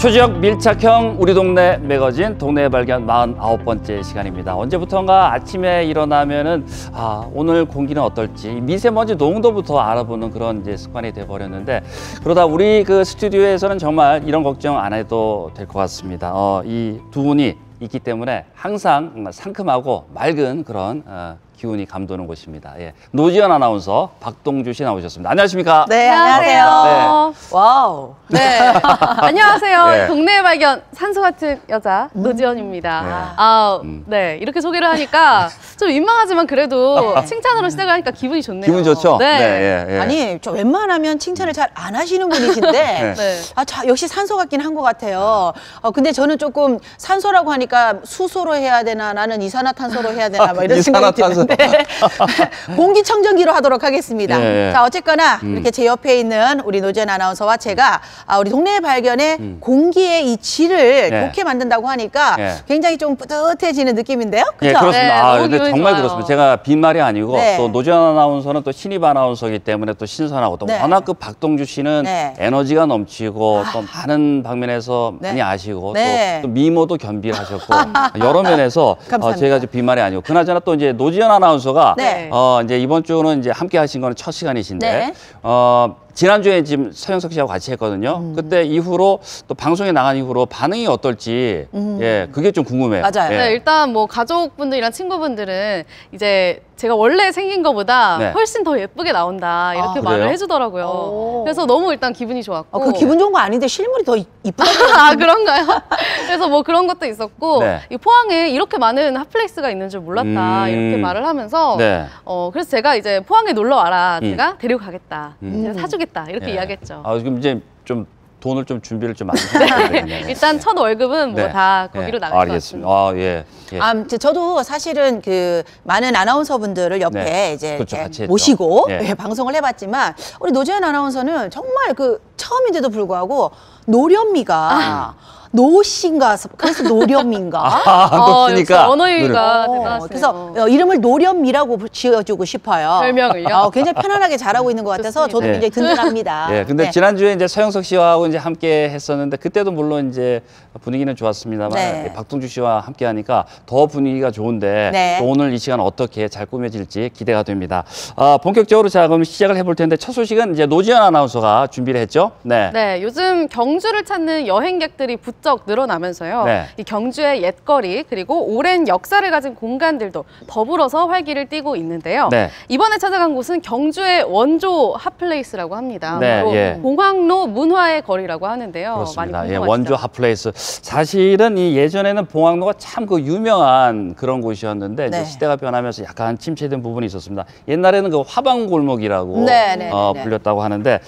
초지역 밀착형 우리 동네 매거진 동네 발견 49번째 시간입니다. 언제부턴가 아침에 일어나면은 오늘 공기는 어떨지 미세먼지 농도부터 알아보는 그런 이제 습관이 돼 버렸는데, 그러다 우리 그 스튜디오에서는 정말 이런 걱정 안 해도 될 것 같습니다. 이 두 분이 있기 때문에 항상 상큼하고 맑은 그런 기운이 감도는 곳입니다. 예. 노지연 아나운서, 박동주 씨 나오셨습니다. 안녕하십니까? 네, 안녕하세요. 네. 와우. 네. 안녕하세요. 네. 동네 발견 산소 같은 여자 노지연입니다. 네. 이렇게 소개를 하니까 좀 민망하지만 그래도 칭찬으로 시작을 하니까 기분이 좋네요. 기분 좋죠? 네. 네, 예. 아니, 저 웬만하면 칭찬을 잘 안 하시는 분이신데 네. 역시 산소 같긴 한 것 같아요. 근데 저는 조금 산소라고 하니까 수소로 해야 되나, 나는 이산화탄소로 해야 되나, 뭐 이런 생각이 드는데 공기청정기로 하도록 하겠습니다. 예. 자, 어쨌거나 이렇게 제 옆에 있는 우리 노지연 아나운서와 제가 우리 동네 발견의 공기의 이 질을 좋게 만든다고 하니까 굉장히 좀 뿌듯해지는 느낌인데요. 그렇죠? 예, 그렇습니다. 네, 근데 정말 좋아요. 그렇습니다. 제가 빈말이 아니고 또 노지연 아나운서는 또 신입 아나운서이기 때문에 또 신선하고 또 워낙 그 박동주 씨는 에너지가 넘치고 또 많은 방면에서 많이 아시고 또 미모도 겸비하셨고 여러 면에서 제가 이제 빈말이 아니고, 그나저나 또 이제 노지연 아나운서가 이제 이번 주는 이제 함께 하신 거는 첫 시간이신데 지난주에 지금 서영석 씨하고 같이 했거든요. 그때 이후로 또 방송에 나간 이후로 반응이 어떨지 그게 좀 궁금해요. 맞아요. 네, 일단 뭐 가족분들이랑 친구분들은 이제 제가 원래 생긴 것보다 훨씬 더 예쁘게 나온다 이렇게 말을 해주더라고요. 그래서 너무 일단 기분이 좋았고. 그 기분 좋은 거 아닌데 실물이 더 이쁘다. 그런가요? 그래서 뭐 그런 것도 있었고 이 포항에 이렇게 많은 핫플레이스가 있는 줄 몰랐다 이렇게 말을 하면서 그래서 제가 이제 포항에 놀러 와라, 제가 데리고 가겠다, 제가 사주겠다 이렇게 이야기했죠. 지금 이제 좀 돈을 좀 준비를 좀 많이 해야 일단 첫 월급은 뭐 다 거기로 나갈 것 같습니다. 저도 사실은 그 많은 아나운서분들을 옆에 이제 같이 모시고 방송을 해봤지만 우리 노지연 아나운서는 정말 그 처음인데도 불구하고 노련미가 노씨인가, 그래서 노련미인가? 노씨니까. 언어유희가 대단하시네요. 그래서 이름을 노련미라고 지어주고 싶어요. 별명을요? 굉장히 편안하게 잘하고 있는 것 같아서 저도 굉장히 든든합니다. 근데 지난주에 이제 서영석 씨하고 이제 함께 했었는데 그때도 물론 이제 분위기는 좋았습니다만 박동주 씨와 함께 하니까 더 분위기가 좋은데 또 오늘 이 시간 어떻게 잘 꾸며질지 기대가 됩니다. 본격적으로 자, 그럼 시작을 해볼 텐데 첫 소식은 이제 노지연 아나운서가 준비를 했죠? 네, 요즘 경주를 찾는 여행객들이 부쩍 늘어나면서요. 이 경주의 옛거리 그리고 오랜 역사를 가진 공간들도 더불어서 활기를 띠고 있는데요. 이번에 찾아간 곳은 경주의 원조 핫플레이스라고 합니다. 바로 봉황로 문화의 거리라고 하는데요. 그렇습니다. 많이 궁금하시죠? 원조 핫플레이스. 사실은 이 예전에는 봉황로가 참 그 유명한 그런 곳이었는데 이제 시대가 변하면서 약간 침체된 부분이 있었습니다. 옛날에는 그 화방골목이라고 불렸다고 하는데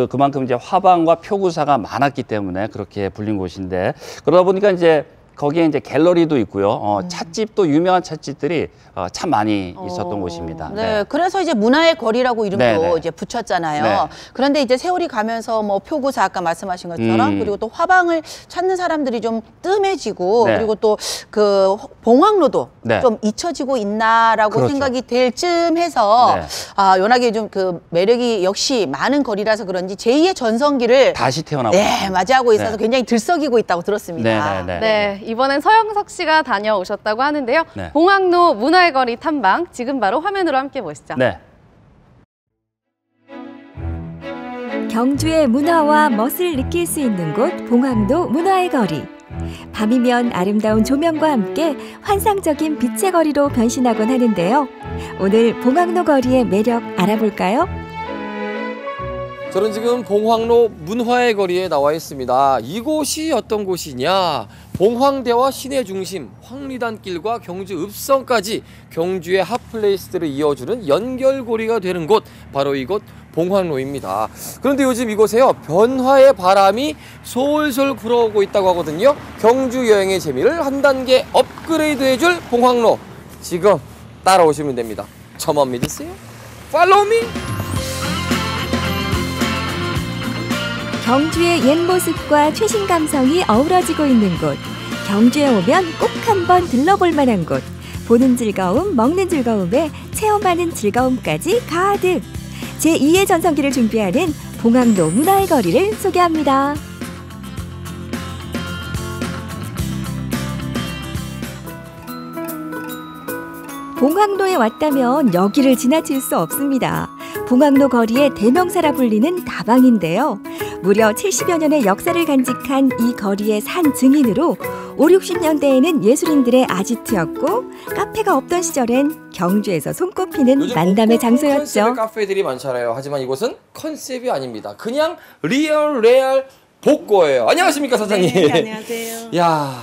그만큼 이제 화방과 표구사가 많았기 때문에 그렇게 불린 곳인데, 그러다 보니까 이제 거기에 이제 갤러리도 있고요. 찻집도 유명한 찻집들이 참 많이 있었던 곳입니다. 그래서 이제 문화의 거리라고 이름도 이제 붙였잖아요. 그런데 이제 세월이 가면서 뭐 표구사 아까 말씀하신 것처럼 그리고 또 화방을 찾는 사람들이 좀 뜸해지고 그리고 또 그 봉황로도 좀 잊혀지고 있나라고 생각이 될 쯤해서 워낙에 좀 그 매력이 역시 많은 거리라서 그런지 제2의 전성기를 다시 태어나고 맞이하고 있어서 굉장히 들썩이고 있다고 들었습니다. 이번엔 서영석 씨가 다녀오셨다고 하는데요. 봉황로 문화의 거리 탐방, 지금 바로 화면으로 함께 보시죠. 경주의 문화와 멋을 느낄 수 있는 곳 봉황로 문화의 거리. 밤이면 아름다운 조명과 함께 환상적인 빛의 거리로 변신하곤 하는데요. 오늘 봉황로 거리의 매력 알아볼까요? 저는 지금 봉황로 문화의 거리에 나와 있습니다. 이곳이 어떤 곳이냐? 봉황대와 시내 중심, 황리단길과 경주 읍성까지 경주의 핫플레이스들을 이어주는 연결고리가 되는 곳, 바로 이곳 봉황로입니다. 그런데 요즘 이곳에요, 변화의 바람이 솔솔 불어오고 있다고 하거든요. 경주 여행의 재미를 한 단계 업그레이드 해줄 봉황로, 지금 따라오시면 됩니다. 저만 믿으세요? 팔로우 미! 경주의 옛 모습과 최신 감성이 어우러지고 있는 곳. 경주에 오면 꼭 한번 들러볼 만한 곳. 보는 즐거움, 먹는 즐거움에 체험하는 즐거움까지 가득. 제2의 전성기를 준비하는 봉황로 문화의 거리를 소개합니다. 봉황로에 왔다면 여기를 지나칠 수 없습니다. 봉황로 거리의 대명사라 불리는 다방인데요. 무려 70여 년의 역사를 간직한 이 거리의 산 증인으로 5, 60년대에는 예술인들의 아지트였고 카페가 없던 시절엔 경주에서 손꼽히는 만담의 장소였죠. 컨셉의 카페들이 많잖아요. 하지만 이곳은 컨셉이 아닙니다. 그냥 리얼 복고예요. 안녕하십니까 사장님. 네, 안녕하세요. 야,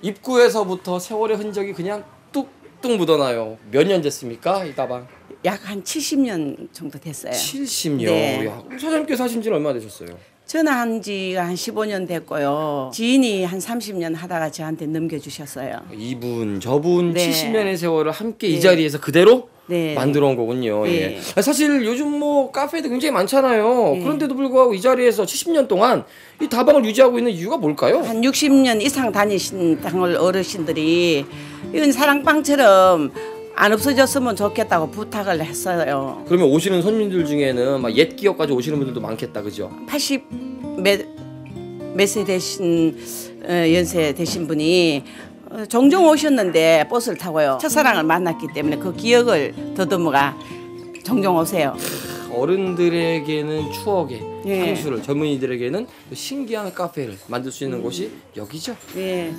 입구에서부터 세월의 흔적이 그냥 뚝뚝 묻어나요. 몇 년 됐습니까 이 다방? 약 한 70년 정도 됐어요. 70년. 네. 야, 사장님께서 하신 지는 얼마나 되셨어요? 저는 한 지가 한 15년 됐고요. 지인이 한 30년 하다가 저한테 넘겨주셨어요. 이분 저분 네. 70년의 세월을 함께 네. 이 자리에서 그대로 네. 만들어 온 거군요. 네. 예. 사실 요즘 뭐 카페도 굉장히 많잖아요. 네. 그런데도 불구하고 이 자리에서 70년 동안 이 다방을 유지하고 있는 이유가 뭘까요? 한 60년 이상 다니신 당을 어르신들이 이건 사랑방처럼 안 없어졌으면 좋겠다고 부탁을 했어요. 그러면 오시는 손님들 중에는 막 옛 기억까지 오시는 분들도 많겠다, 그죠? 80 몇 세 되신 연세 되신 분이 종종 오셨는데 버스를 타고요. 첫사랑을 만났기 때문에 그 기억을 더듬어가 종종 오세요. 어른들에게는 추억의 예. 향수를, 젊은이들에게는 신기한 카페를 만들 수 있는 곳이 여기죠. 네.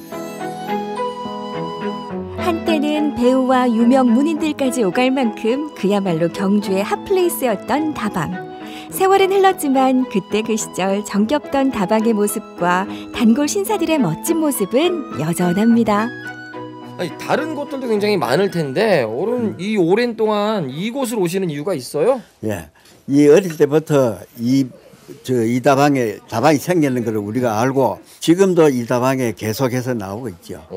한때는 배우와 유명 문인들까지 오갈 만큼 그야말로 경주의 핫플레이스였던 다방. 세월은 흘렀지만 그때 그 시절 정겹던 다방의 모습과 단골 신사들의 멋진 모습은 여전합니다. 아니, 다른 곳들도 굉장히 많을 텐데 이 오랜 동안 이곳을 오시는 이유가 있어요? 예, 이 어릴 때부터 이 다방이 생기는 걸 우리가 알고 지금도 이 다방에 계속해서 나오고 있죠.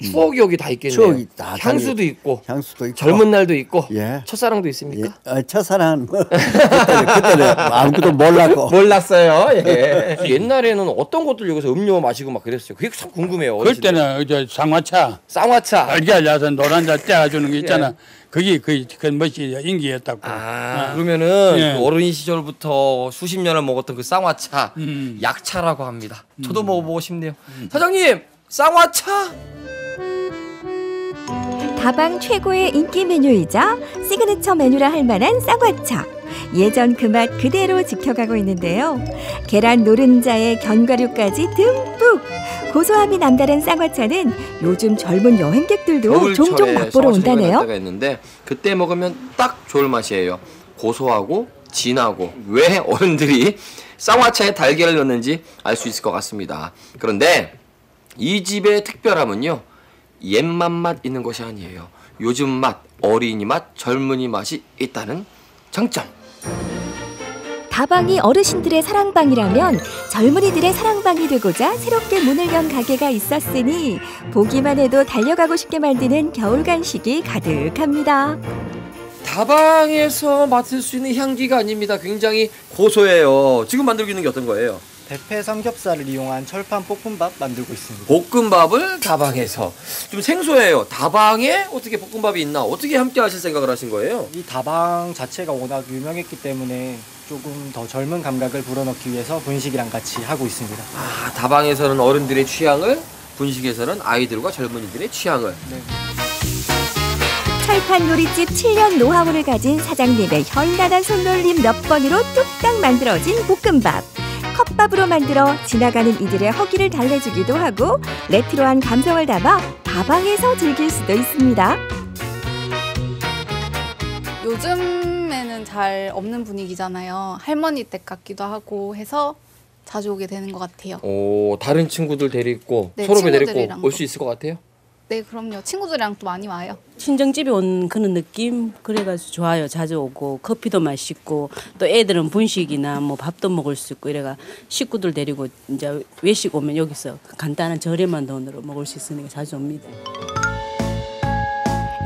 추억이 여기 다 있겠네요. 추억이 다 향수도 있고, 향수도 있고, 젊은 날도 있고, 예. 첫사랑도 있습니까? 예, 첫사랑 그때는 아무것도 몰랐고. 몰랐어요. 예. 옛날에는 어떤 것들 여기서 음료 마시고 막 그랬어요. 그게 참 궁금해요. 그때는 이제 쌍화차, 쌍화차, 알게 알려서 노란자 떼어주는 게 있잖아. 그게 그 멋이 인기였다고. 그러면은 예. 그 어린 시절부터 수십 년을 먹었던 그 쌍화차, 약차라고 합니다. 저도 먹어보고 싶네요. 사장님, 쌍화차? 다방 최고의 인기 메뉴이자 시그니처 메뉴라 할 만한 쌍화차. 예전 그 맛 그대로 지켜가고 있는데요. 계란 노른자에 견과류까지 듬뿍. 고소함이 남다른 쌍화차는 요즘 젊은 여행객들도 종종 맛보러 온다네요. 때가 있는데 그때 먹으면 딱 좋을 맛이에요. 고소하고 진하고. 왜 어른들이 쌍화차에 달걀을 넣는지 알 수 있을 것 같습니다. 그런데 이 집의 특별함은요, 옛맛 맛 있는 것이 아니에요. 요즘 맛, 어린이 맛, 젊은이 맛이 있다는 장점. 다방이 어르신들의 사랑방이라면 젊은이들의 사랑방이 되고자 새롭게 문을 연 가게가 있었으니 보기만 해도 달려가고 싶게 만드는 겨울 간식이 가득합니다. 다방에서 맡을 수 있는 향기가 아닙니다. 굉장히 고소해요. 지금 만들고 있는 게 어떤 거예요? 대패 삼겹살을 이용한 철판 볶음밥 만들고 있습니다. 볶음밥을 다방에서. 좀 생소해요. 다방에 어떻게 볶음밥이 있나? 어떻게 함께 하실 생각을 하신 거예요? 이 다방 자체가 워낙 유명했기 때문에 조금 더 젊은 감각을 불어넣기 위해서 분식이랑 같이 하고 있습니다. 다방에서는 어른들의 취향을, 분식에서는 아이들과 젊은이들의 취향을. 네. 철판 요리집 7년 노하우를 가진 사장님의 현란한 손놀림 몇 번으로 뚝딱 만들어진 볶음밥. 컵밥으로 만들어 지나가는 이들의 허기를 달래주기도 하고 레트로한 감성을 담아 다방에서 즐길 수도 있습니다. 요즘에는 잘 없는 분위기잖아요. 할머니 댁 같기도 하고 해서 자주 오게 되는 것 같아요. 다른 친구들 데리고 네, 서로 데리고 친구들이랑 올 수 있을 것 같아요? 네, 그럼요. 친구들이랑 또 많이 와요. 친정집에 온 그런 느낌 그래가지고 좋아요. 자주 오고 커피도 맛있고 또 애들은 분식이나 뭐 밥도 먹을 수 있고 이래가 식구들 데리고 이제 외식 오면 여기서 간단한 저렴한 돈으로 먹을 수 있으니까 자주 옵니다.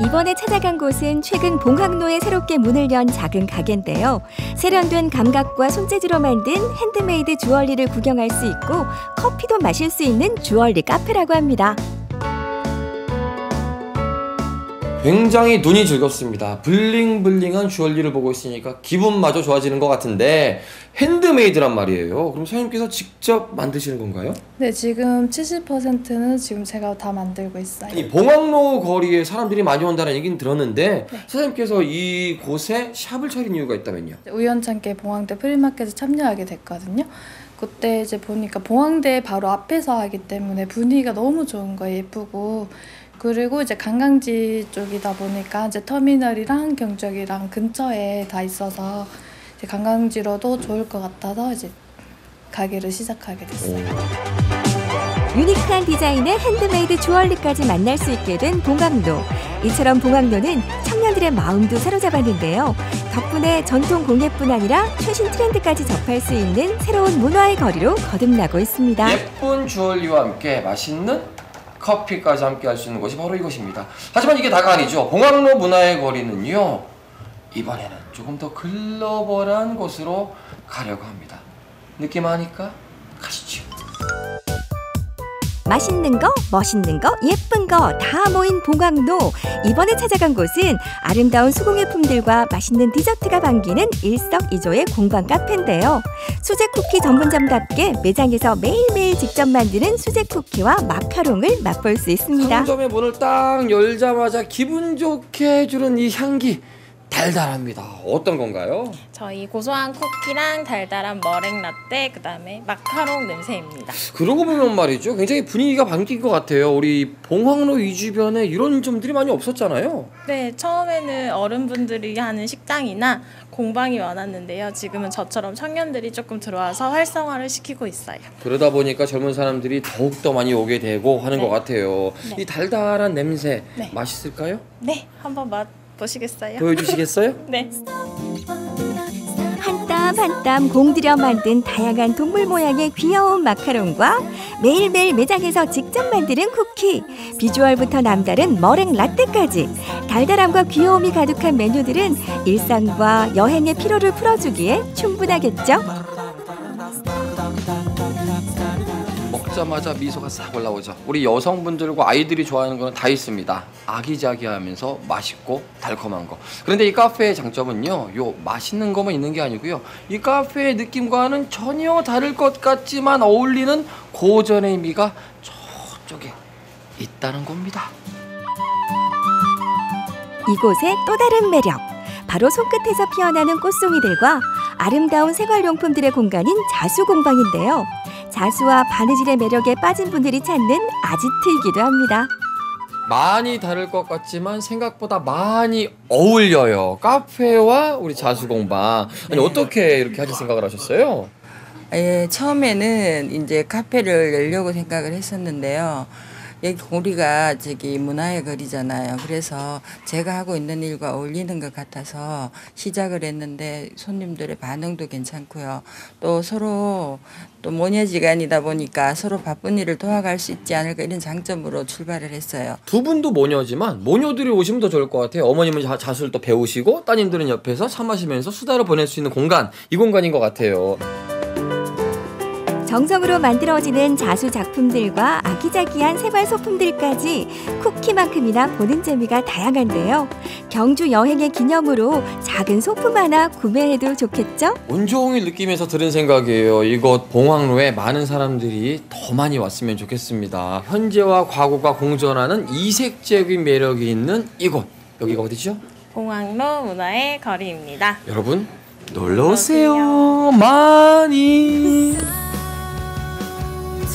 이번에 찾아간 곳은 최근 봉황로에 새롭게 문을 연 작은 가게인데요. 세련된 감각과 손재주로 만든 핸드메이드 주얼리를 구경할 수 있고 커피도 마실 수 있는 주얼리 카페라고 합니다. 굉장히 눈이 즐겁습니다. 블링블링한 주얼리를 보고 있으니까 기분마저 좋아지는 것 같은데 핸드메이드란 말이에요. 그럼 사장님께서 직접 만드시는 건가요? 네, 지금 70%는 지금 제가 다 만들고 있어요. 이 봉황로 거리에 사람들이 많이 온다는 얘기는 들었는데 네. 사장님께서 이곳에 샵을 차린 이유가 있다면요? 우연찮게 봉황대 프리마켓에 참여하게 됐거든요. 그때 이제 보니까 봉황대 바로 앞에서 하기 때문에 분위기가 너무 좋은 거예요. 예쁘고. 그리고 이제 관광지 쪽이다 보니까 이제 터미널이랑 경적이랑 근처에 다 있어서 이제 관광지로도 좋을 것 같아서 이제 가게를 시작하게 됐어요. 유니크한 디자인의 핸드메이드 주얼리까지 만날 수 있게 된 봉황로. 이처럼 봉황로는 청년들의 마음도 사로잡았는데요. 덕분에 전통 공예뿐 아니라 최신 트렌드까지 접할 수 있는 새로운 문화의 거리로 거듭나고 있습니다. 예쁜 주얼리와 함께 맛있는 커피까지 함께 할 수 있는 곳이 바로 이곳입니다. 하지만 이게 다가 아니죠. 봉황로 문화의 거리는요. 이번에는 조금 더 글로벌한 곳으로 가려고 합니다. 느낌 아니까 가시죠. 맛있는 거, 멋있는 거, 예쁜 거 다 모인 봉황로. 이번에 찾아간 곳은 아름다운 수공예품들과 맛있는 디저트가 반기는 일석이조의 공방 카페인데요. 수제 쿠키 전문점답게 매장에서 매일매일 직접 만드는 수제 쿠키와 마카롱을 맛볼 수 있습니다. 상점의 문을 딱 열자마자 기분 좋게 해주는 이 향기. 달달합니다. 어떤 건가요? 저희 고소한 쿠키랑 달달한 머랭 라떼, 그다음에 마카롱 냄새입니다. 그러고 보면 말이죠. 굉장히 분위기가 바뀐 것 같아요. 우리 봉황로 이 주변에 이런 점들이 많이 없었잖아요. 네, 처음에는 어른분들이 하는 식당이나 공방이 많았는데요. 지금은 저처럼 청년들이 조금 들어와서 활성화를 시키고 있어요. 그러다 보니까 젊은 사람들이 더욱더 많이 오게 되고 하는 네. 것 같아요. 네. 이 달달한 냄새 네. 맛있을까요? 네, 한번 보시겠어요? 보여주시겠어요? 네. 한 땀 한 땀 공들여 만든 다양한 동물 모양의 귀여운 마카롱과 매일매일 매장에서 직접 만드는 쿠키, 비주얼부터 남다른 머랭 라떼까지 달달함과 귀여움이 가득한 메뉴들은 일상과 여행의 피로를 풀어주기에 충분하겠죠? 먹자마자 미소가 싹 올라오죠. 우리 여성분들과 아이들이 좋아하는 건 다 있습니다. 아기자기하면서 맛있고 달콤한 거. 그런데 이 카페의 장점은요, 요 맛있는 거만 있는 게 아니고요, 이 카페의 느낌과는 전혀 다를 것 같지만 어울리는 고전의 의미가 저쪽에 있다는 겁니다. 이곳의 또 다른 매력, 바로 손끝에서 피어나는 꽃송이들과 아름다운 생활용품들의 공간인 자수공방인데요. 자수와 바느질의 매력에 빠진 분들이 찾는 아지트이기도 합니다. 많이 다를 것 같지만 생각보다 많이 어울려요. 카페와 우리 자수공방. 아니, 어떻게 이렇게 하실 생각을 하셨어요? 예, 처음에는 이제 카페를 열려고 생각을 했었는데요. 여기 우리가 문화의 거리잖아요. 그래서 제가 하고 있는 일과 어울리는 것 같아서 시작을 했는데 손님들의 반응도 괜찮고요. 또 서로 또 모녀지간이다 보니까 서로 바쁜 일을 도와갈 수 있지 않을까 이런 장점으로 출발을 했어요. 두 분도 모녀지만 모녀들이 오시면 더 좋을 것 같아요. 어머님은 자수를 또 배우시고 따님들은 옆에서 차 마시면서 수다를 보낼 수 있는 공간, 이 공간인 것 같아요. 정성으로 만들어지는 자수 작품들과 아기자기한 생활 소품들까지 쿠키만큼이나 보는 재미가 다양한데요. 경주 여행의 기념으로 작은 소품 하나 구매해도 좋겠죠? 온종일 느끼면서 들은 생각이에요. 이곳 봉황로에 많은 사람들이 더 많이 왔으면 좋겠습니다. 현재와 과거가 공존하는 이색적인 매력이 있는 이곳. 여기가 어디죠? 봉황로 문화의 거리입니다. 여러분 놀러오세요. 많이.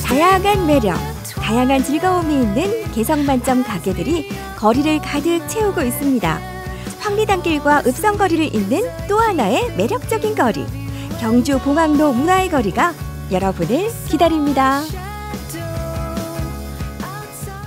다양한 매력, 다양한 즐거움이 있는 개성만점 가게들이 거리를 가득 채우고 있습니다. 황리단길과 읍성거리를 잇는 또 하나의 매력적인 거리, 경주 봉황로 문화의 거리가 여러분을 기다립니다.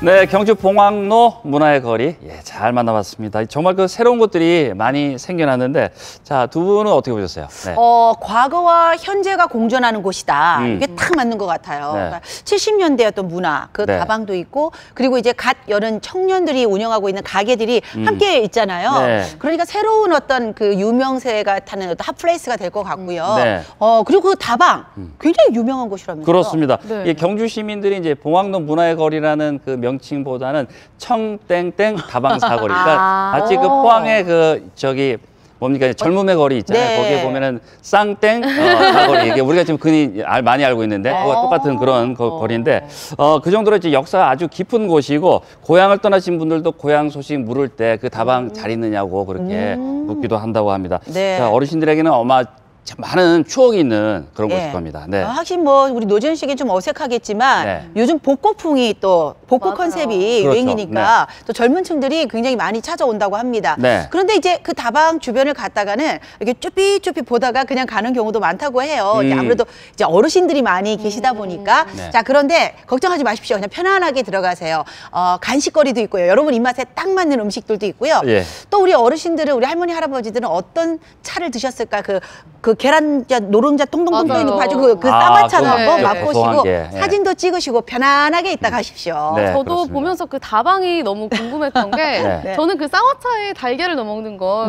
네, 경주 봉황로 문화의 거리, 잘 만나봤습니다. 정말 그 새로운 곳들이 많이 생겨났는데, 자, 두 분은 어떻게 보셨어요? 네. 과거와 현재가 공존하는 곳이다. 이게 딱 맞는 것 같아요. 네. 그러니까 70년대 어떤 문화, 그 네. 다방도 있고, 그리고 이제 갓 여는 청년들이 운영하고 있는 가게들이 함께 있잖아요. 네. 그러니까 새로운 어떤 그 유명세가 타는 어떤 핫플레이스가 될 것 같고요. 네. 그리고 그 다방, 굉장히 유명한 곳이라면서요. 그렇습니다. 네. 이 경주 시민들이 이제 봉황로 문화의 거리라는 그 명칭보다는 청땡땡 다방 사거리. 그러니까 마치 그 포항의 그 뭡니까 젊음의 거리 있잖아요. 네. 거기에 보면은 쌍땡 사거리 이게 우리가 지금 흔히 많이 알고 있는데 그거 똑같은 그런 거리인데 그 정도로 이제 역사가 아주 깊은 곳이고 고향을 떠나신 분들도 고향 소식 물을 때 그 다방 잘 있느냐고 그렇게 묻기도 한다고 합니다. 네. 자, 어르신들에게는 아마 참 많은 추억이 있는 그런 곳일 겁니다. 네. 확실히 뭐 우리 노지현 씨에게 좀 어색하겠지만 요즘 복고풍이 또 복고 컨셉이 그렇죠. 유행이니까 또 젊은 층들이 굉장히 많이 찾아온다고 합니다. 그런데 이제 그 다방 주변을 갔다가는 이렇게 쭈삣쭈삣 보다가 그냥 가는 경우도 많다고 해요. 이제 아무래도 이제 어르신들이 많이 계시다 보니까 자 그런데 걱정하지 마십시오. 그냥 편안하게 들어가세요. 간식거리도 있고요. 여러분 입맛에 딱 맞는 음식들도 있고요. 또 우리 어르신들은 우리 할머니 할아버지들은 어떤 차를 드셨을까 그 계란자 노른자 통통통 떠 있는 거 가지고 그 쌍화차도 한번 맛보시고 사진도 찍으시고 편안하게 있다 가십시오. 네, 저도 그렇습니다. 보면서 그 다방이 너무 궁금했던 게 저는 그 쌍화차에 달걀을 넣어 먹는 건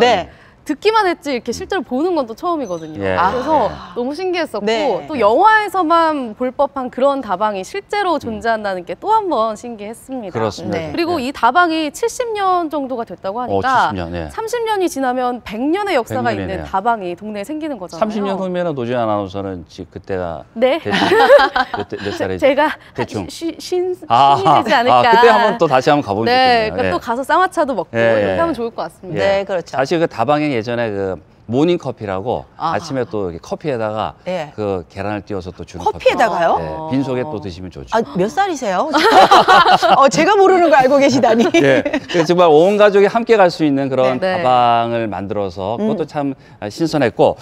듣기만 했지 이렇게 실제로 보는 건 또 처음이거든요. 그래서 너무 신기했었고 또 영화에서만 볼 법한 그런 다방이 실제로 존재한다는 게 또 한 번 신기했습니다. 그렇습니다. 그리고 이 다방이 70년 정도가 됐다고 하니까 70년, 30년이 지나면 100년의 역사가 있는 다방이 동네에 생기는 거잖아요. 30년 후면 노지현 아나운서는 그때가 몇 살이죠? 제가 대충 신이 되지 않을까. 그때 한번 또 다시 한번 가보면 좋겠네요. 그러니까 또 가서 쌍화차도 먹고 이렇게 하면 좋을 것 같습니다. 네, 그렇죠. 사실 그 다방에 예전에 그 모닝커피라고 아침에 또 이렇게 커피에다가 그 계란을 띄워서 또 주는 커피에다가요? 빈속에 또 드시면 좋죠. 몇 살이세요? 제가 모르는 거 알고 계시다니. 정말 온 가족이 함께 갈 수 있는 그런 다방을 만들어서 그것도 참 신선했고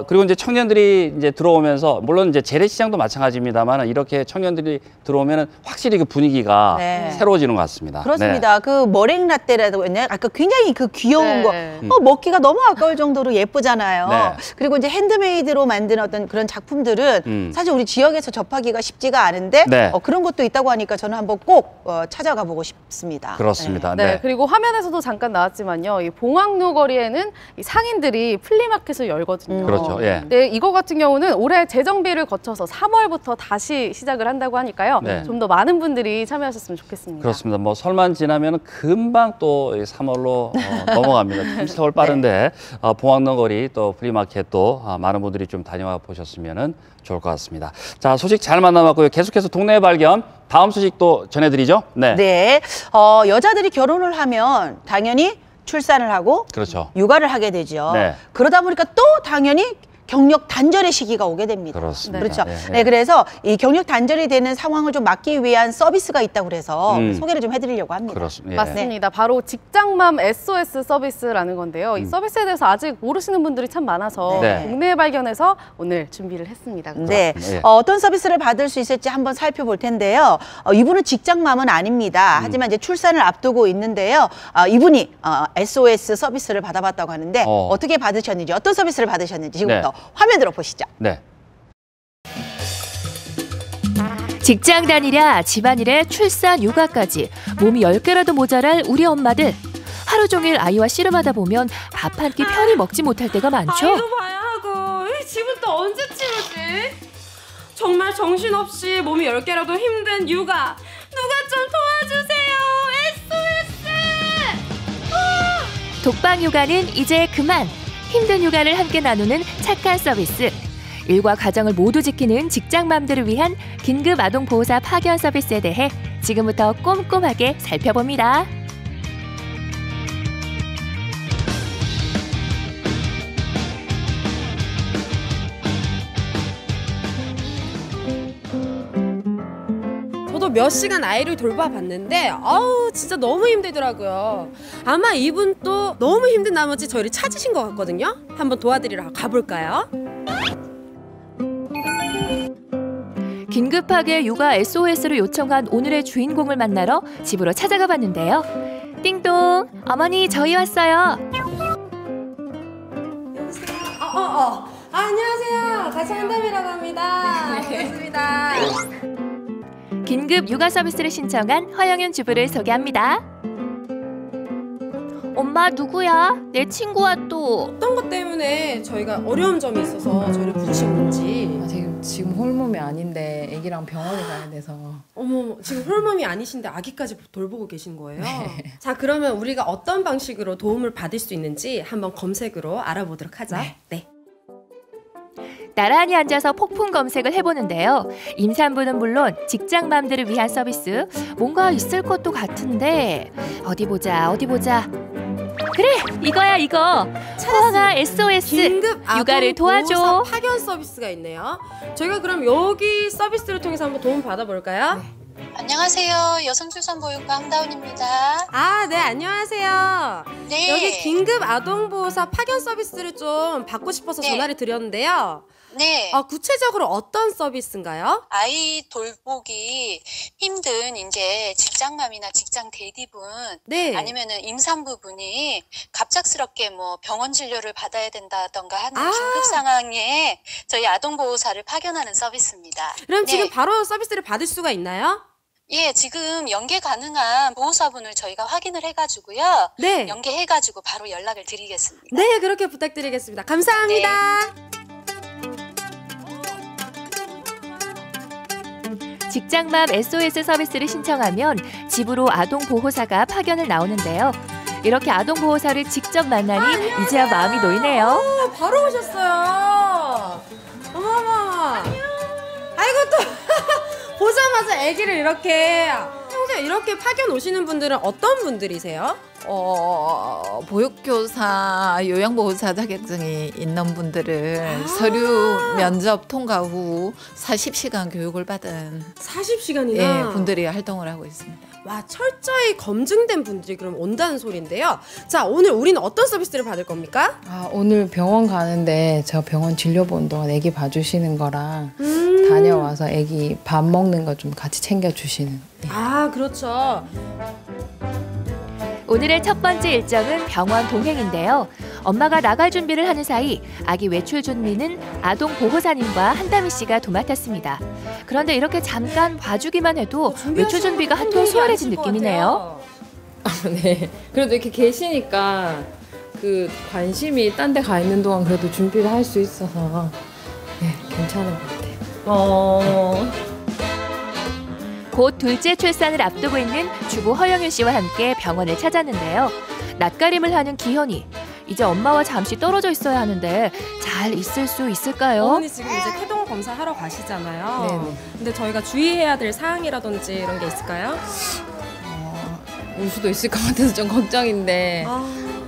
그리고 이제 청년들이 이제 들어오면서 물론 이제 재래시장도 마찬가지입니다만 이렇게 청년들이 들어오면은 확실히 그 분위기가 새로워지는 것 같습니다. 그렇습니다. 그 머랭 라떼라고 했나요? 아까 굉장히 그 귀여운 거 먹기가 너무 아까울 정도로 예쁘잖아요. 그리고 이제 핸드메이드로 만든 어떤 그런 작품들은 사실 우리 지역에서 접하기가 쉽지가 않은데 그런 것도 있다고 하니까 저는 한번 꼭 찾아가 보고 싶습니다. 그렇습니다. 그리고 화면에서도 잠깐 나왔지만요. 이 봉황로 거리에는 이 상인들이 플리마켓을 열거든요. 그렇죠. 이거 같은 경우는 올해 재정비를 거쳐서 3월부터 다시 시작을 한다고 하니까요. 좀 더 많은 분들이 참여하셨으면 좋겠습니다. 그렇습니다. 뭐 설만 지나면 금방 또 3월로 넘어갑니다. 참 세월 빠른데 봉황로 거리 또 플리마켓도 많은 분들이 좀 다녀와 보셨으면 좋을 것 같습니다. 자, 소식 잘 만나봤고요. 계속해서 동네 발견 다음 소식도 전해드리죠. 여자들이 결혼을 하면 당연히 출산을 하고 육아를 하게 되죠. 그러다 보니까 또 당연히 경력 단절의 시기가 오게 됩니다. 그렇습니다. 그렇죠. 그래서 이 경력 단절이 되는 상황을 좀 막기 위한 서비스가 있다고 그래서 소개를 좀 해드리려고 합니다. 그렇습니다. 맞습니다. 바로 직장맘 SOS 서비스라는 건데요. 이 서비스에 대해서 아직 모르시는 분들이 참 많아서 동네 발견에서 오늘 준비를 했습니다. 어떤 서비스를 받을 수 있을지 한번 살펴볼 텐데요. 이분은 직장맘은 아닙니다. 하지만 이제 출산을 앞두고 있는데요. 이분이 SOS 서비스를 받아봤다고 하는데 어떻게 받으셨는지, 어떤 서비스를 받으셨는지 지금부터 화면으로 보시죠. 직장 다니랴 집안일에 출산 육아까지 몸이 10개라도 모자랄 우리 엄마들. 하루 종일 아이와 씨름하다 보면 밥 한 끼 편히 먹지 못할 때가 많죠. 아이도 봐야 하고 집은 또 언제 치우지? 정말 정신없이 몸이 10개라도 힘든 육아 누가 좀 도와주세요. SOS! 독방 육아는 이제 그만. 힘든 육아를 함께 나누는 착한 서비스. 일과 가정을 모두 지키는 직장맘들을 위한 긴급 아동보호사 파견 서비스에 대해 지금부터 꼼꼼하게 살펴봅니다. 저도 몇 시간 아이를 돌봐봤는데 아우 진짜 너무 힘들더라고요. 아마 이분도 너무 힘든 나머지 저희를 찾으신 것 같거든요. 한번 도와드리러 가볼까요? 긴급하게 육아 SOS를 요청한 오늘의 주인공을 만나러 집으로 찾아가 봤는데요. 띵동, 어머니 저희 왔어요. 여보세요? 안녕하세요. 같이 한담이라고 합니다. 반갑습니다. 긴급 육아 서비스를 신청한 허영윤 주부를 소개합니다. 엄마 누구야? 내 친구와 또 어떤 것 때문에 저희가 어려운 점이 있어서 저희를 부르신 건지. 지금 홀몸이 아닌데 아기랑 병원에 가야 돼서. 어머, 지금 홀몸이 아니신데 아기까지 돌보고 계신 거예요? 네. 자, 그러면 우리가 어떤 방식으로 도움을 받을 수 있는지 한번 검색으로 알아보도록 하죠. 네. 나란히 앉아서 폭풍 검색을 해보는데요. 임산부는 물론 직장맘들을 위한 서비스 뭔가 있을 것도 같은데 어디 보자. 그래, 이거야 이거. 호황아 SOS 긴급 육아를 도와줘. 파견 서비스가 있네요. 저희가 그럼 여기 서비스를 통해서 한번 도움 받아볼까요? 네. 안녕하세요. 여성출산보육과 한다운입니다. 아, 네, 안녕하세요. 네. 여기 긴급 아동보호사 파견 서비스를 좀 받고 싶어서 네. 전화를 드렸는데요. 네. 구체적으로 어떤 서비스인가요? 아이 돌보기 힘든 이제 직장맘이나 직장 대디분, 네. 아니면은 임산부분이 갑작스럽게 뭐 병원 진료를 받아야 된다던가 하는 긴급 상황에 저희 아동보호사를 파견하는 서비스입니다. 그럼 네. 지금 바로 서비스를 받을 수가 있나요? 예, 지금 연계 가능한 보호사분을 저희가 확인을 해가지고요. 네. 연계해가지고 바로 연락을 드리겠습니다. 네, 그렇게 부탁드리겠습니다. 감사합니다. 네. 직장맘 SOS 서비스를 신청하면 집으로 아동보호사가 파견을 나오는데요. 이렇게 아동보호사를 직접 만나니 이제야 마음이 놓이네요. 바로 오셨어요. 어머머. 아이고 또 보자마자 아기를 이렇게. 평소에 이렇게 파견 오시는 분들은 어떤 분들이세요? 보육교사, 요양보호사 자격증이 있는 분들을 서류 면접 통과 후 40시간 교육을 받은 40시간이나? 예, 분들이 활동을 하고 있습니다. 와, 철저히 검증된 분들이 그럼 온다는 소리인데요. 자, 오늘 우리는 어떤 서비스를 받을 겁니까? 오늘 병원 가는데 저 병원 진료 보는 동안 아기 봐주시는 거랑 다녀와서 아기 밥 먹는 거 좀 같이 챙겨주시는. 네. 아, 그렇죠. 오늘의 첫 번째 일정은 병원 동행인데요. 엄마가 나갈 준비를 하는 사이 아기 외출 준비는 아동보호사님과 한다미 씨가 도맡았습니다. 그런데 이렇게 잠깐 봐주기만 해도 외출 준비가 한결 수월해진 느낌이네요. 네. 그래도 이렇게 계시니까 그 관심이 딴 데 가 있는 동안 그래도 준비를 할 수 있어서 네, 괜찮은 것 같아요. 곧 둘째 출산을 앞두고 있는 주부 허영윤 씨와 함께 병원을 찾았는데요. 낯가림을 하는 기현이. 이제 엄마와 잠시 떨어져 있어야 하는데 잘 있을 수 있을까요? 어머니 지금 이제 태동 검사하러 가시잖아요. 네네. 근데 저희가 주의해야 될 사항이라든지 이런 게 있을까요? 올 수도 있을 것 같아서 좀 걱정인데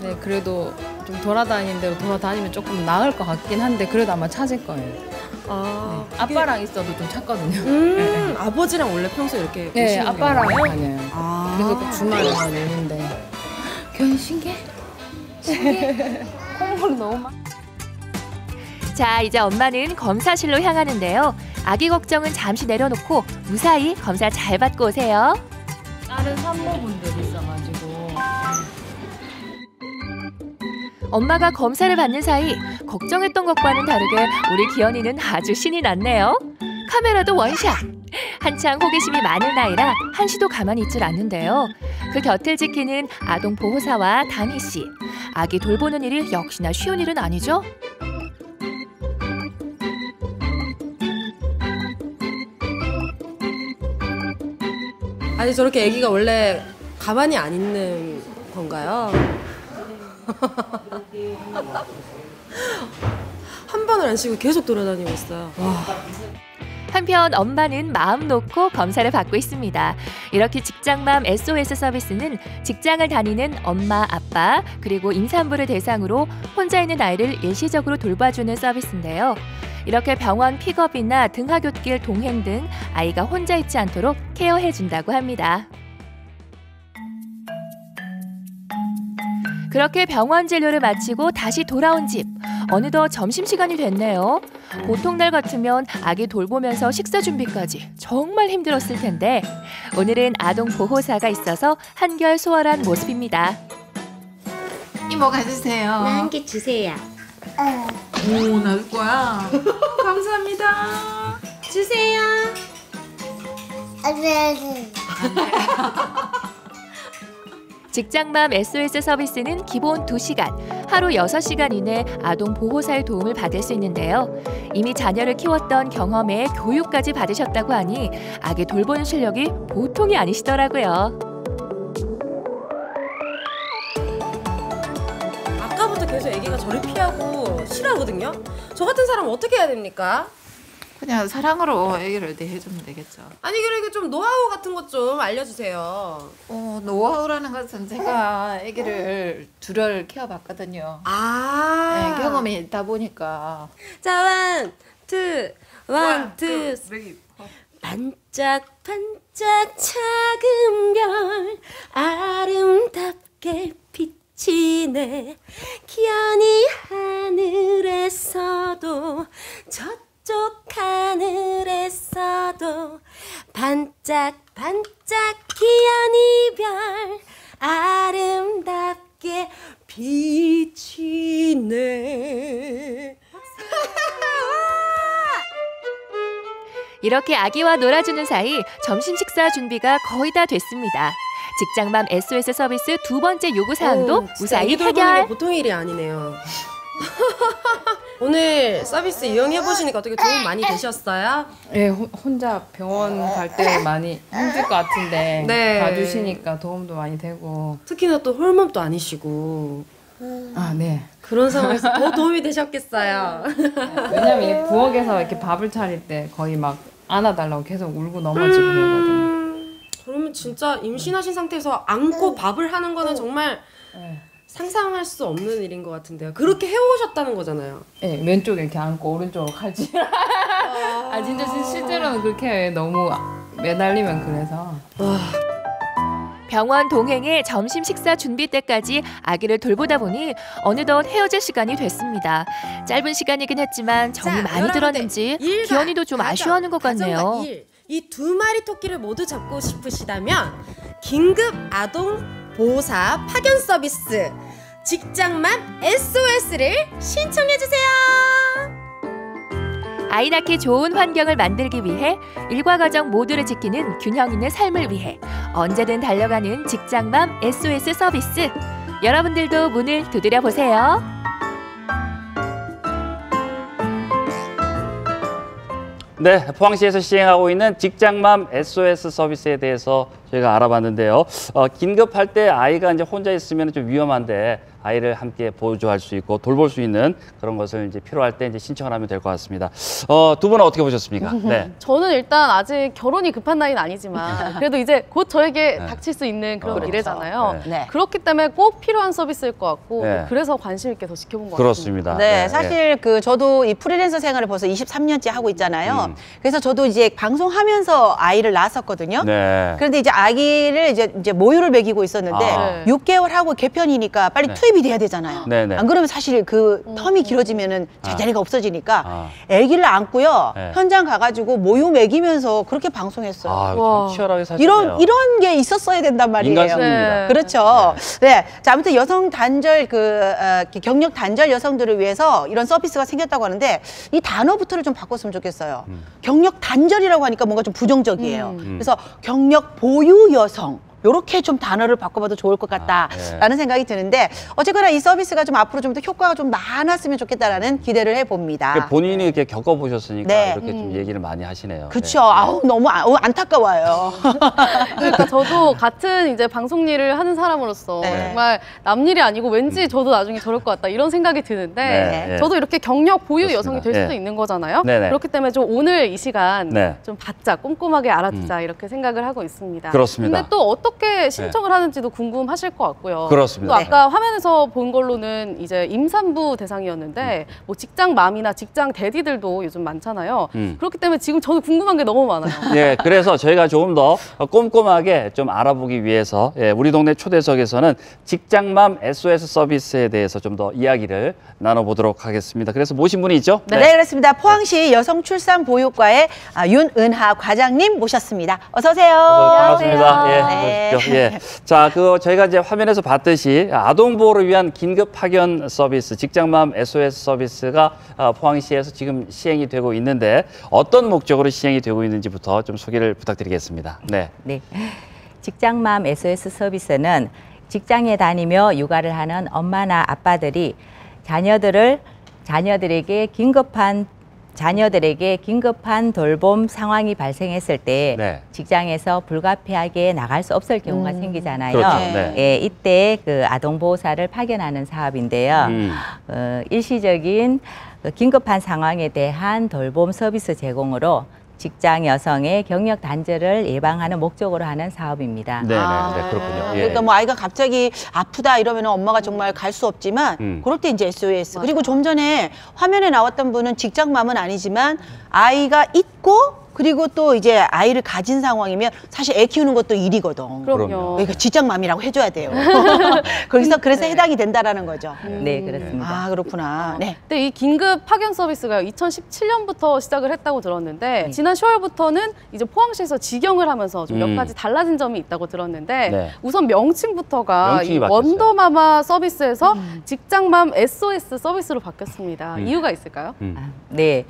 네, 그래도 좀 돌아다니는 대로 돌아다니면 조금 나을 것 같긴 한데 그래도 아마 찾을 거예요. 네. 아빠랑 있어도 좀 찾거든요. 네. 아버지랑 원래 평소에 이렇게 네, 오시는 아빠랑 거예요? 다녀요. 그래서 그 주말에만 오는데 견 신기해? 콩물이 너무 많아. 자, 이제 엄마는 검사실로 향하는데요. 아기 걱정은 잠시 내려놓고 무사히 검사 잘 받고 오세요. 다른 산모분들이 있어가지고. 엄마가 검사를 받는 사이 걱정했던 것과는 다르게 우리 기현이는 아주 신이 났네요. 카메라도 원샷! 한창 호기심이 많은 나이라 한시도 가만히 있질 않는데요. 그 곁을 지키는 아동보호사와 다미 씨. 아기 돌보는 일이 역시나 쉬운 일은 아니죠? 아니, 저렇게 아기가 원래 가만히 안 있는 건가요? 한 번을 안 쉬고 계속 돌아다니고 있어요. 와. 한편 엄마는 마음 놓고 검사를 받고 있습니다. 이렇게 직장맘 SOS 서비스는 직장을 다니는 엄마, 아빠, 그리고 임산부를 대상으로 혼자 있는 아이를 일시적으로 돌봐주는 서비스인데요. 이렇게 병원 픽업이나 등하굣길 동행 등 아이가 혼자 있지 않도록 케어해준다고 합니다. 그렇게 병원 진료를 마치고 다시 돌아온 집. 어느덧 점심시간이 됐네요. 보통 날 같으면 아기 돌보면서 식사 준비까지 정말 힘들었을 텐데 오늘은 아동 보호사가 있어서 한결 수월한 모습입니다. 이모 가주세요. 나 한 개 주세요. 오, 나을 거야. 감사합니다. 주세요. 직장맘 SOS 서비스는 기본 2시간, 하루 6시간 이내 아동 보호사의 도움을 받을 수 있는데요. 이미 자녀를 키웠던 경험에 교육까지 받으셨다고 하니 아기 돌보는 실력이 보통이 아니시더라고요. 아까부터 계속 아기가 저를 피하고 싫어하거든요. 저 같은 사람은 어떻게 해야 됩니까? 그냥 사랑으로 아기를 대해주면 되겠죠. 아니 그러니까 좀 노하우 같은 것 좀 알려주세요. 노하우라는 것은 제가 아기를 둘을 키워봤거든요. 네, 경험이 있다 보니까. 자, 원, 투. 반짝반짝 작은 별 아름답게 비치네. 기연이 하늘에서도 저쪽 하늘에서도 반짝반짝 기연이 별 아름답게 비치네. 이렇게 아기와 놀아주는 사이 점심 식사 준비가 거의 다 됐습니다. 직장맘 SOS 서비스 두 번째 요구사항도 무사히 해결. 보통 일이 아니네요. 오늘 서비스 이용해보시니까 어떻게 도움 많이 되셨어요? 네, 혼자 병원 갈 때 많이 힘들 것 같은데 네. 봐주시니까 도움도 많이 되고. 특히나 또 홀몸도 아니시고. 네. 그런 상황에서 더 도움이 되셨겠어요. 왜냐면 이게 부엌에서 이렇게 밥을 차릴 때 거의 막 안아달라고 계속 울고 넘어지고 그러거든요. 그러면 진짜 임신하신 상태에서 안고 밥을 하는 거는 정말 상상할 수 없는 일인 것 같은데요. 그렇게 해오셨다는 거잖아요. 네, 왼쪽에 이렇게 안고 오른쪽으로 칼질. 진짜 실제로는 그렇게 해요. 너무 매달리면 그래서. 병원 동행에 점심 식사 준비 때까지 아기를 돌보다 보니 어느덧 헤어질 시간이 됐습니다. 짧은 시간이긴 했지만 정이 많이 들었는지 기현이도 좀 아쉬워하는 것 같네요. 이 두 마리 토끼를 모두 잡고 싶으시다면 긴급 아동 보호사 파견 서비스 직장맘 SOS를 신청해주세요. 아이 낳기 좋은 환경을 만들기 위해 일과 가정 모두를 지키는 균형 있는 삶을 위해 언제든 달려가는 직장맘 SOS 서비스. 여러분들도 문을 두드려 보세요. 네, 포항시에서 시행하고 있는 직장맘 SOS 서비스에 대해서 저희가 알아봤는데요. 긴급할 때 아이가 이제 혼자 있으면 좀 위험한데 아이를 함께 보조할 수 있고 돌볼 수 있는 그런 것을 이제 필요할 때 이제 신청을 하면 될 것 같습니다. 두 분은 어떻게 보셨습니까? 네. 저는 일단 아직 결혼이 급한 나이는 아니지만 그래도 이제 곧 저에게 닥칠 수 있는 그런 미래잖아요. 네. 그렇기 때문에 꼭 필요한 서비스일 것 같고 네. 그래서 관심 있게 더 지켜본 것 그렇습니다. 같습니다. 네, 사실 저도 이 프리랜서 생활을 벌써 23년째 하고 있잖아요. 그래서 저도 이제 방송하면서 아이를 낳았었거든요. 네. 그런데 이제 아기를 이제 모유를 먹이고 있었는데 6개월 하고 개편이니까 빨리 투입이 돼야 되잖아요. 네네. 안 그러면 사실 그 텀이 길어지면은 제자리가 없어지니까 아기를 안고요. 현장 가가지고 모유 먹이면서 그렇게 방송했어요. 치열하게 사시네요. 이런 게 있었어야 된단 말이에요. 인간성입니다. 그렇죠. 네. 자, 아무튼 여성 단절 경력 단절 여성들을 위해서 이런 서비스가 생겼다고 하는데 이 단어부터를 좀 바꿨으면 좋겠어요. 경력 단절이라고 하니까 뭔가 좀 부정적이에요. 그래서 경력 보유 여성. 요렇게 좀 단어를 바꿔봐도 좋을 것 같다라는 생각이 드는데 어쨌거나 이 서비스가 좀 앞으로 좀 더 효과가 좀 많았으면 좋겠다라는 기대를 해봅니다. 본인이 이렇게 겪어보셨으니까 네. 이렇게 좀 얘기를 많이 하시네요. 그렇죠. 아우 너무 안타까워요. 그러니까 저도 같은 이제 방송 일을 하는 사람으로서 정말 남 일이 아니고 왠지 저도 나중에 저럴 것 같다 이런 생각이 드는데 저도 이렇게 경력 보유 여성이 될 수도 있는 거잖아요. 그렇기 때문에 좀 오늘 이 시간 좀 바짝 꼼꼼하게 알아두자 이렇게 생각을 하고 있습니다. 그렇습니다. 근데 또 어떻게 신청을 하는지도 궁금하실 것 같고요. 그렇습니다. 또 아까 화면에서 본 걸로는 이제 임산부 대상이었는데 뭐 직장맘이나 직장 대디들도 요즘 많잖아요. 그렇기 때문에 지금 저도 궁금한 게 너무 많아요. 예, 그래서 저희가 조금 더 꼼꼼하게 좀 알아보기 위해서 우리 동네 초대석에서는 직장맘 SOS 서비스에 대해서 좀 더 이야기를 나눠보도록 하겠습니다. 그래서 모신 분이 있죠? 네, 그렇습니다. 포항시 여성출산보육과의 윤은하 과장님 모셨습니다. 어서 오세요. 반갑습니다. 예. 자, 저희가 이제 화면에서 봤듯이 아동 보호를 위한 긴급 파견 서비스, 직장맘 SOS 서비스가 포항시에서 지금 시행이 되고 있는데 어떤 목적으로 시행이 되고 있는지부터 좀 소개를 부탁드리겠습니다. 네. 직장맘 SOS 서비스는 직장에 다니며 육아를 하는 엄마나 아빠들이 자녀들에게 긴급한 돌봄 상황이 발생했을 때 직장에서 불가피하게 나갈 수 없을 경우가 생기잖아요. 그렇죠. 예, 이때 그 아동보호사를 파견하는 사업인데요. 일시적인 긴급한 상황에 대한 돌봄 서비스 제공으로 직장 여성의 경력 단절을 예방하는 목적으로 하는 사업입니다. 네, 그렇군요. 예. 그러니까 뭐 아이가 갑자기 아프다 이러면 엄마가 정말 갈 수 없지만 그럴 때 이제 SOS. 그리고 좀 전에 화면에 나왔던 분은 직장맘은 아니지만 아이가 있고 그리고 또 이제 아이를 가진 상황이면 사실 애 키우는 것도 일이거든. 그럼요. 그러니까 직장맘이라고 해줘야 돼요. 그래서 해당이 된다라는 거죠. 네, 그렇습니다. 아, 그렇구나. 네. 근데 이 긴급 파견 서비스가 2017년부터 시작을 했다고 들었는데 지난 10월부터는 이제 포항시에서 직영을 하면서 좀 몇 가지 달라진 점이 있다고 들었는데 우선 명칭부터가 이 원더마마 서비스에서 직장맘 SOS 서비스로 바뀌었습니다. 이유가 있을까요? 네.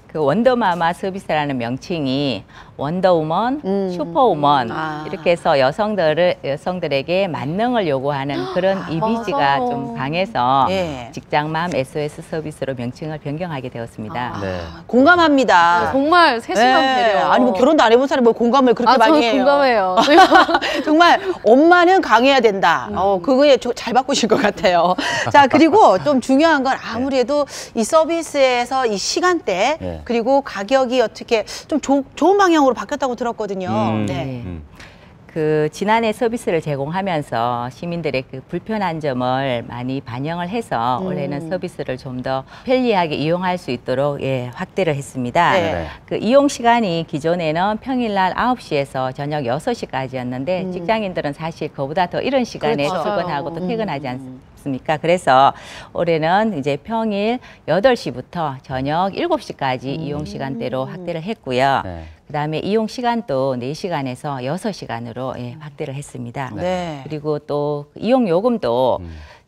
그 원더마마 서비스라는 명칭이 원더우먼, 슈퍼우먼 이렇게 해서 여성들에게 만능을 요구하는 그런 이미지가 좀 강해서 직장맘 SOS 서비스로 명칭을 변경하게 되었습니다. 공감합니다. 정말 세심한 배려. 아니 뭐 결혼도 안 해본 사람이 뭐 공감을 그렇게 많이 해요. 공감해요. 정말 엄마는 강해야 된다. 그거에 잘 바꾸실 것 같아요. 자, 그리고 좀 중요한 건 아무래도 이 서비스에서 이 시간대 그리고 가격이 어떻게 좀 좋은 방향으로 바뀌었다고 들었거든요. 그 지난해 서비스를 제공하면서 시민들의 그 불편한 점을 많이 반영을 해서 올해는 서비스를 좀 더 편리하게 이용할 수 있도록 확대를 했습니다. 그 이용 시간이 기존에는 평일날 9시에서 저녁 6시까지였는데 직장인들은 사실 그보다 더 이른 시간에 출근하고 또 퇴근하지 않습니까? 그래서 올해는 이제 평일 8시부터 저녁 7시까지 이용 시간대로 확대를 했고요. 그다음에 이용 시간도 4시간에서 6시간으로 확대를 했습니다. 그리고 또 이용 요금도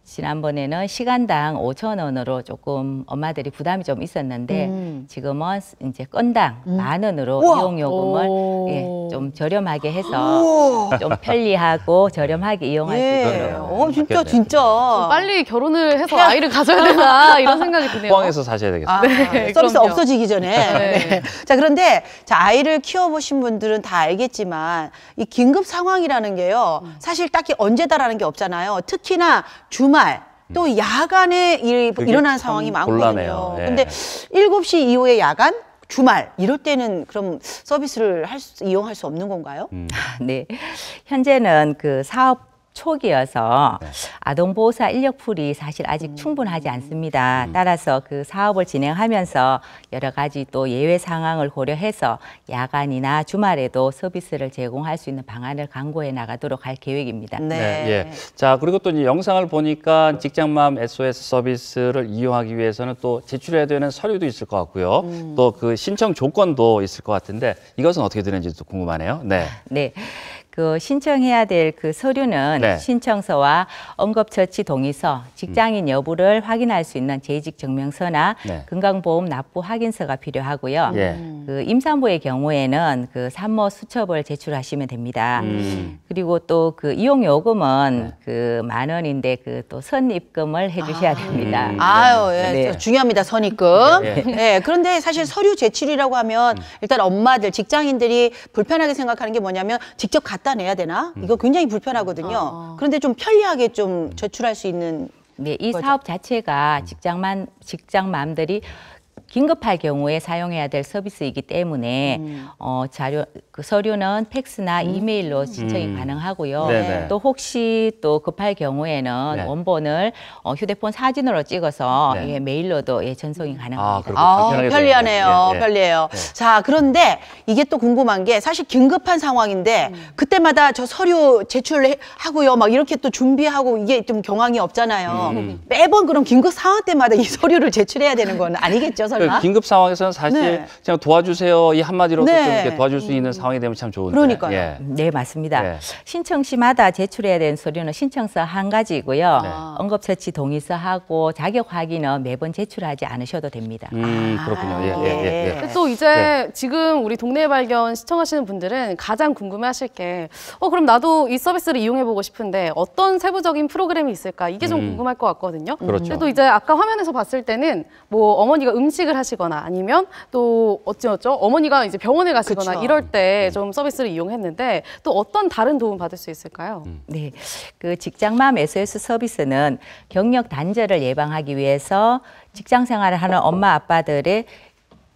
지난번에는 시간당 5,000원으로 조금 엄마들이 부담이 좀 있었는데 지금은 이제 건당 10,000원으로 이용 요금을 좀 저렴하게 해서 좀 편리하고 저렴하게 이용할 수 있도록. 진짜. 빨리 결혼을 해서 아이를 가져야 되나 이런 생각이 드네요. 포항에서 사셔야 되겠어요. 서비스 없어지기 전에. 자, 그런데 아이를 키워보신 분들은 다 알겠지만 이 긴급 상황이라는 게요. 사실 딱히 언제다라는 게 없잖아요. 특히나 주말 또 야간에 일어나는 상황이 많거든요. 근데 7시 이후에 야간, 주말 이럴 때는 그럼 서비스를 이용할 수 없는 건가요? 네, 현재는 그 사업 초기여서 아동보호사 인력풀이 사실 아직 충분하지 않습니다. 따라서 그 사업을 진행하면서 여러 가지 또 예외 상황을 고려해서 야간이나 주말에도 서비스를 제공할 수 있는 방안을 강구해 나가도록 할 계획입니다. 자, 그리고 또 이제 영상을 보니까 직장맘 SOS 서비스를 이용하기 위해서는 또 제출해야 되는 서류도 있을 것 같고요. 또 그 신청 조건도 있을 것 같은데 이것은 어떻게 되는지도 궁금하네요. 그 신청해야 될 그 서류는 신청서와 응급처치 동의서, 직장인 여부를 확인할 수 있는 재직 증명서나 건강보험 납부 확인서가 필요하고요. 그 임산부의 경우에는 그 산모 수첩을 제출하시면 됩니다. 그리고 또 그 이용 요금은 그 10,000원인데 그 또 선입금을 해주셔야 됩니다. 중요합니다. 선입금. 그런데 사실 서류 제출이라고 하면 일단 엄마들, 직장인들이 불편하게 생각하는 게 뭐냐면 직접 갖다 내야 되나? 이거 굉장히 불편하거든요. 그런데 좀 편리하게 좀 제출할 수 있는 이 사업 자체가 직장맘들이 긴급할 경우에 사용해야 될 서비스이기 때문에 그 서류는 팩스나 이메일로 신청이 가능하고요. 또 혹시 또 급할 경우에는 원본을 휴대폰 사진으로 찍어서 메일로도 전송이 가능합니다. 편리하네요. 편리해요. 자, 그런데 이게 또 궁금한 게 사실 긴급한 상황인데 그때마다 저 서류 제출하고요. 막 이렇게 또 준비하고 이게 좀 경황이 없잖아요. 매번 그럼 긴급 상황 때마다 이 서류를 제출해야 되는 건 아니겠죠, 설마? 않나? 긴급 상황에서는 사실 그냥 도와주세요 이 한마디로도 좀 이렇게 도와줄 수 있는 상황이 되면 참 좋은데. 그러니까요. 예. 네, 맞습니다. 신청 시마다 제출해야 되는 서류는 신청서 한 가지이고요. 응급처치 동의서하고 자격 확인은 매번 제출하지 않으셔도 됩니다. 그렇군요. 또 이제 지금 우리 동네 발견 시청하시는 분들은 가장 궁금해하실 게 그럼 나도 이 서비스를 이용해보고 싶은데 어떤 세부적인 프로그램이 있을까 이게 좀 궁금할 것 같거든요. 그렇죠. 또 이제 아까 화면에서 봤을 때는 뭐 어머니가 음식을 하시거나 아니면 또 어찌어쩌 어머니가 이제 병원에 가시거나 그쵸. 이럴 때 좀 서비스를 이용했는데 또 어떤 다른 도움 받을 수 있을까요? 네, 그 직장맘 SOS 서비스는 경력 단절을 예방하기 위해서 직장 생활을 하는 엄마 아빠들의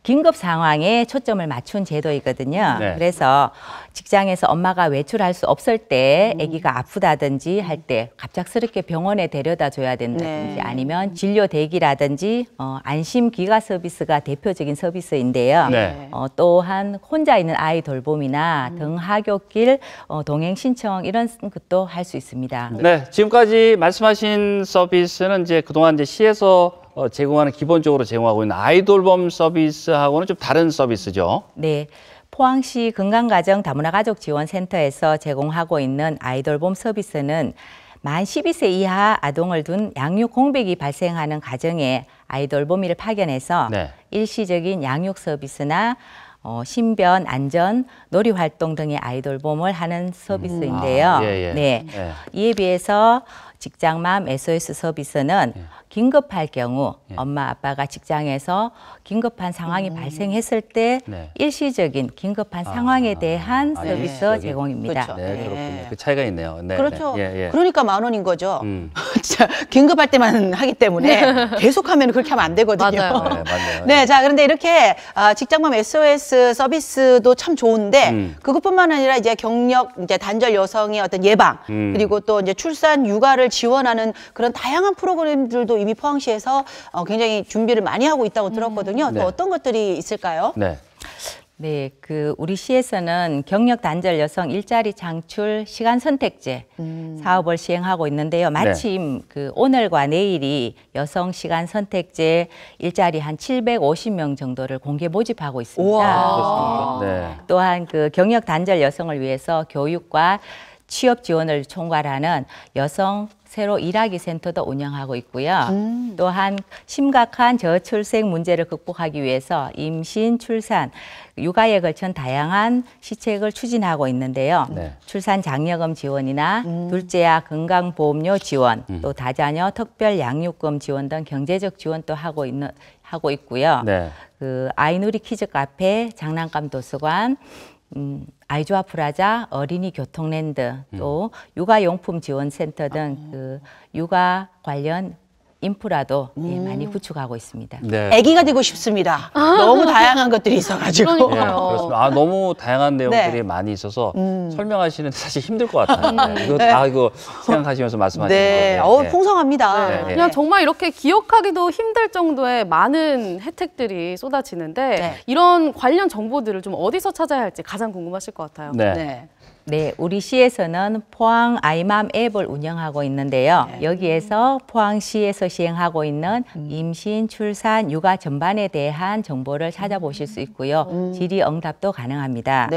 긴급 상황에 초점을 맞춘 제도이거든요. 네. 그래서 직장에서 엄마가 외출할 수 없을 때 아기가 아프다든지 할 때 갑작스럽게 병원에 데려다 줘야 된다든지 아니면 진료 대기라든지 안심 귀가 서비스가 대표적인 서비스인데요. 또한 혼자 있는 아이 돌봄이나 등하굣길 동행 신청 이런 것도 할 수 있습니다. 네, 지금까지 말씀하신 서비스는 이제 그동안 이제 시에서 제공하는 기본적으로 제공하고 있는 아이돌봄 서비스하고는 좀 다른 서비스죠. 네. 포항시 건강가정 다문화가족지원센터에서 제공하고 있는 아이돌봄 서비스는 만 12세 이하 아동을 둔 양육 공백이 발생하는 가정에 아이돌봄이를 파견해서 일시적인 양육 서비스나 신변, 안전, 놀이활동 등의 아이돌봄을 하는 서비스인데요. 이에 비해서 직장맘 SOS 서비스는 긴급할 경우 엄마 아빠가 직장에서 긴급한 상황이 발생했을 때 일시적인 긴급한 상황에 대한 서비스 제공입니다. 그렇죠. 네, 그렇군요. 그 차이가 있네요. 네, 그렇죠. 네. 그러니까 10,000원인 거죠. 긴급할 때만 하기 때문에 계속하면 그렇게 하면 안 되거든요. 맞아요. 네, 자 그런데 이렇게 직장맘 SOS 서비스도 참 좋은데 그것뿐만 아니라 이제 경력 이제 단절 여성의 어떤 예방 그리고 또 이제 출산 육아를 지원하는 그런 다양한 프로그램들도 이미 포항시에서 굉장히 준비를 많이 하고 있다고 들었거든요. 또 어떤 것들이 있을까요? 네, 그 우리 시에서는 경력 단절 여성 일자리 창출 시간 선택제 사업을 시행하고 있는데요. 마침 그 오늘과 내일이 여성 시간 선택제 일자리 한 750명 정도를 공개 모집하고 있습니다. 또한 그 경력 단절 여성을 위해서 교육과 취업 지원을 총괄하는 여성 새로 일하기 센터도 운영하고 있고요. 또한 심각한 저출생 문제를 극복하기 위해서 임신, 출산, 육아에 걸친 다양한 시책을 추진하고 있는데요. 출산 장려금 지원이나 둘째아 건강보험료 지원, 또 다자녀 특별 양육금 지원 등 경제적 지원도 하고 있고요. 그 아이누리 키즈 카페, 장난감 도서관, 아이조아 프라자, 어린이 교통랜드, 또 육아용품 지원센터 등 그 육아 관련 인프라도 많이 구축하고 있습니다. 아기가 되고 싶습니다. 너무 다양한 것들이 있어가지고. 그렇습니다. 너무 다양한 내용들이 많이 있어서 설명하시는데 사실 힘들 것 같아요. 이거 다 이거 생각하시면서 말씀하시는 거예요. 풍성합니다. 그냥 정말 이렇게 기억하기도 힘들 정도의 많은 혜택들이 쏟아지는데 이런 관련 정보들을 좀 어디서 찾아야 할지 가장 궁금하실 것 같아요. 네, 우리 시에서는 포항 아이맘 앱을 운영하고 있는데요. 여기에서 포항시에서 시행하고 있는 임신, 출산, 육아 전반에 대한 정보를 찾아보실 수 있고요. 질의응답도 가능합니다.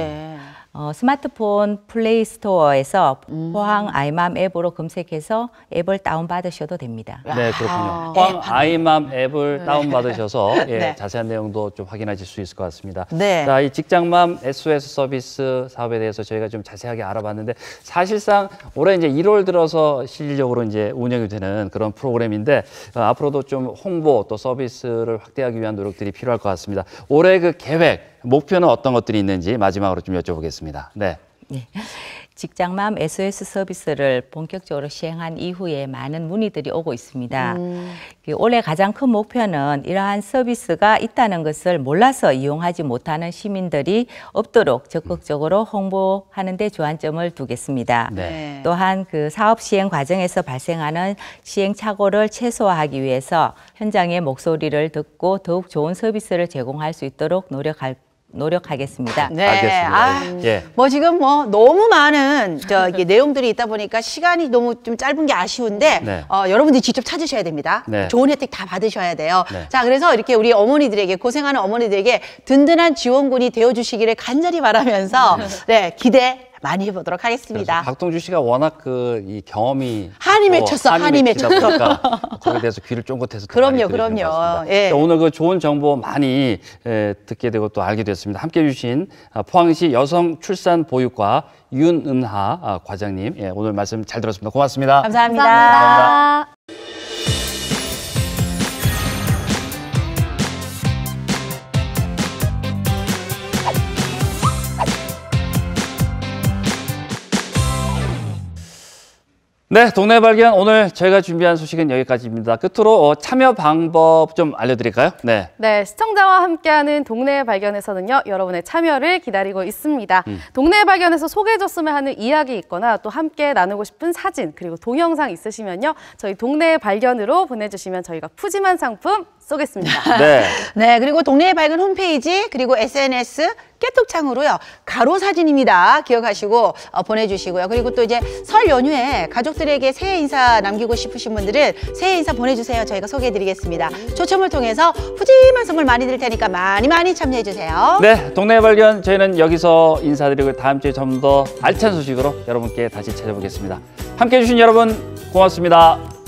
스마트폰 플레이 스토어에서 포항 아이맘 앱으로 검색해서 앱을 다운받으셔도 됩니다. 네, 그렇군요. 포항 아이맘 앱을 다운받으셔서 자세한 내용도 좀 확인하실 수 있을 것 같습니다. 자, 이 직장맘 SOS 서비스 사업에 대해서 저희가 좀 자세하게 알아봤는데 사실상 올해 이제 1월 들어서 실질적으로 이제 운영이 되는 그런 프로그램인데 앞으로도 좀 홍보 또 서비스를 확대하기 위한 노력들이 필요할 것 같습니다. 올해 그 계획, 목표는 어떤 것들이 있는지 마지막으로 좀 여쭤보겠습니다. 직장맘 SOS 서비스를 본격적으로 시행한 이후에 많은 문의들이 오고 있습니다. 올해 가장 큰 목표는 이러한 서비스가 있다는 것을 몰라서 이용하지 못하는 시민들이 없도록 적극적으로 홍보하는 데 주안점을 두겠습니다. 또한 그 사업 시행 과정에서 발생하는 시행착오를 최소화하기 위해서 현장의 목소리를 듣고 더욱 좋은 서비스를 제공할 수 있도록 노력할 노력하겠습니다. 네. 알겠습니다. 예. 뭐 지금 뭐 너무 많은 이게 내용들이 있다 보니까 시간이 너무 좀 짧은 게 아쉬운데 네. 여러분들이 직접 찾으셔야 됩니다. 네. 좋은 혜택 다 받으셔야 돼요. 네. 자, 그래서 이렇게 우리 어머니들에게 고생하는 어머니들에게 든든한 지원군이 되어주시기를 간절히 바라면서 네, 기대 많이 해보도록 하겠습니다. 박동주 씨가 워낙 이 경험이 한이 맺혔어, 한이 맺혔어. 거기에 대해서 귀를 쫑긋해서 그럼요. 예. 오늘 그 좋은 정보 많이 듣게 되고 또 알게 됐습니다. 함께해 주신 포항시 여성출산보육과 윤은하 과장님, 오늘 말씀 잘 들었습니다. 고맙습니다. 감사합니다. 감사합니다. 네, 동네 발견 오늘 저희가 준비한 소식은 여기까지입니다. 끝으로 참여 방법 좀 알려드릴까요? 네. 네, 시청자와 함께하는 동네 발견에서는요, 여러분의 참여를 기다리고 있습니다. 동네 발견에서 소개해줬으면 하는 이야기 있거나 또 함께 나누고 싶은 사진 그리고 동영상 있으시면요, 저희 동네 발견으로 보내주시면 저희가 푸짐한 상품 쏘겠습니다. 네. 네, 그리고 동네 발견 홈페이지 그리고 SNS 깨톡창으로요, 가로 사진입니다. 기억하시고 보내주시고요. 그리고 또 이제 설 연휴에 가족들에게 새해 인사 남기고 싶으신 분들은 새해 인사 보내주세요. 저희가 소개해드리겠습니다. 초청을 통해서 푸짐한 선물 많이 드릴 테니까 많이 참여해주세요. 네, 동네 발견 저희는 여기서 인사드리고 다음 주에 좀 더 알찬 소식으로 여러분께 다시 찾아보겠습니다. 함께해 주신 여러분 고맙습니다.